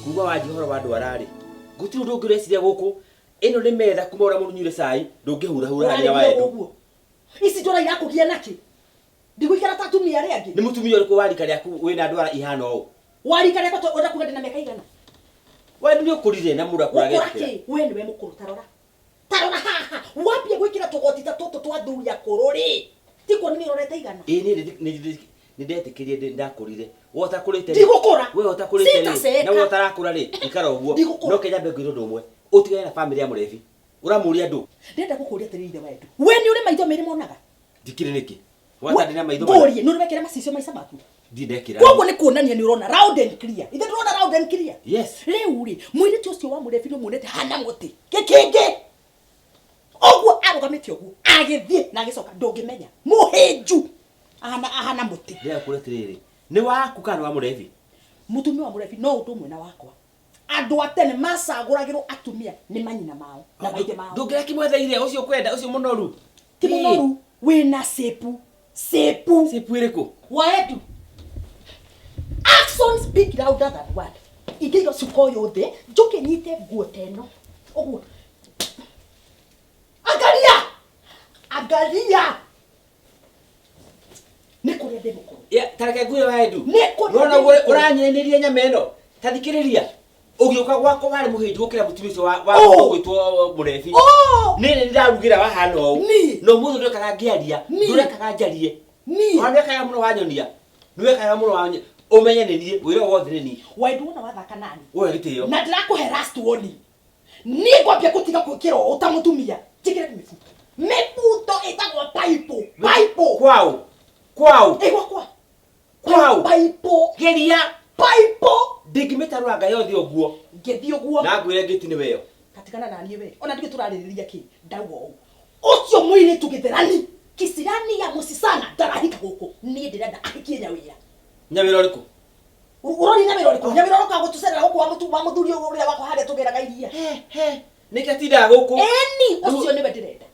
Nguma wa jihoro wa ndwarari. Gutiru ndungireciria guku. Ino ni metha kuma ura mundu nyure sai. Ndungihura hura haria Wa Edu. Ici njora irakugia naki. Ndigwikara ta atumia aria angi. Ni mutumia uriku warika riaku wina ndwara ihana u. Warika riaku ura kuga ndina meka igana. Wa Edu ni ukurire na mura kuragete. We niwe mukuru tarora. Tarora haha. Wapia gwikira tugoti ta toto twa thuri ya kururi. Tiko ni rorete igana. Ni ndetikirie ndakurire. Wota kurite. Ndigukura. We wota kurite. Na wota rakura ri. Ikara uguo. No kenya mbe ngiro ndumwe. Utigane na family ya murevi. Uramuria ndu. Ndenda gukuria tirire Wa Edu. We ni uri maitho meri monaga. Ndikire niki. Wata ndina maitho. Borie no rubekera macicio maica maku. Ndindekira. Koguo ni kuonania ni urona round and clear. Ithe ndurona round and clear. Yes. Riu ri mwirite ucio wa murevi no muonete hana muti. Gikingi. Oguo arugamite oguo. Agithie na gicoka ndungimenya. Muhinju. Ahana muti. Ria kuretiriri. Ni waku kana wa murevi? Mutumia wa murevi no utumwe na wakwa. Andu atene macaguragirwo atumia ni manyina mao na baite mao. Ndungira kimwetheire ucio kwenda ucio munoru. Ti munoru wina sepu. Sepu iriku? Wa Edu. Actions speak louder than word. Igigo suko yothe njoke nyite nguo teno. Oguo. Angalia. Nikuri ndemo ko. Ya tareke nguo Wa Edu. Nikuri. Nona uranyenirie nyama eno. Tathikiriria. Ugiuka gwako wari muhinju gukira mutumia ucio wa gwitwo murevi. Nini ndarugira wahana u. No muthu ndekaga ngiaria. Ndurekaga njarie. Wandekaga muno wanyonia. Niwekaga muno wanya. Umenye nini wira wothe nini. Wa Edu na wathaka nani? Wewe gitio. Na ndirakuhe last warning. Ni ngwambia gutiga kwikira utamutumia. Jikire mifuto. Mifuto itagwa pipe. Kwao. Egwa kwao. Pipe. Geria. Pipe. Ndingimeta ranga yothe oguo. Ngethi oguo. Na ngwire ngiti ni weyo. Katikana na niĩ we. Ona ndige turarĩrĩria ki. Ndauo. Ucio mwire tugitherani. Kisirani ya musisana ndarahika guku. Niĩ ndirenda ahikie nyawira. Nyawira riku? Uroni nyawira riku. Nyawira roka gutucerera guku wa muthuri uria wako haria tugeraga iria. Nikatinda guku. Eni ucio niwe ndirenda.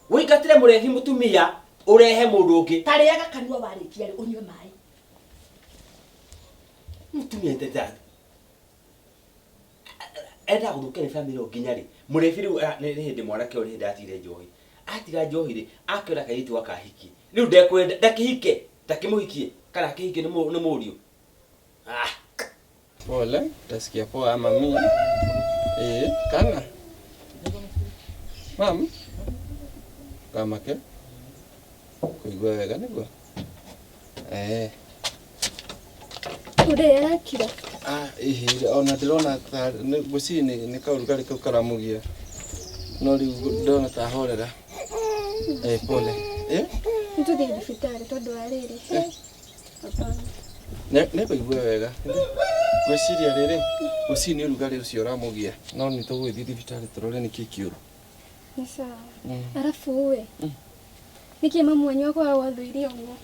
Wigatire murevi mutumia urehe mundu ungi. Tariaga kanua warikia ri unywe mai. Mutumia ndetata. Enda guthukene family oginyari. Murevi riu ni hindi mwanake uri hindi atire njohi. Atiga njohi ri akira kaiti wakahiki. Riu ndekwenda ndakihike, ndakimuhikie kana akihike ni murio. Pole, tasikia poa mami. Kana. Mam. Kama ke? Kuigua wega niguo? Ure kira. Ona ndirona guci ni kaurugari kau karamugia. No riu ndona ta horera. Pole. Ntuthi thibitari tondu wa riri. Ne kuigua wega. Gwiciria riri guci ni urugari ucio ramugia. No ni tugwithi thibitari turore ni kikiuru. Ni sawa. Arafu we. Niki mamu wanyu wako wathuire uguo.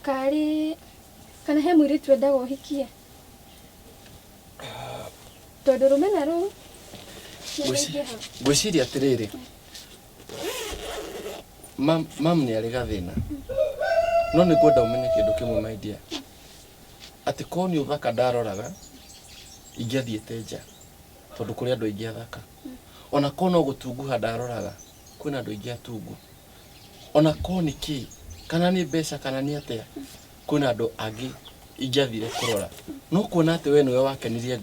Kari kana he mwiri twendaga uhikie. Tondu rumena ru. Gwiciria atiriri. Mam ni ari gathina. No ni kwenda umenye kindu kimwe my dear. Ati ko ni uthaka ndaroraga ingiathiete nja tondu kuri andu aingi athaka. Ona ko no gutunguha ndaroraga kwina andu aingi atungu. Ona ko ni ki kana ni mbeca kana ni atia kwina andu angi ingiathire kurora. No kuona ati we niwe wakenirie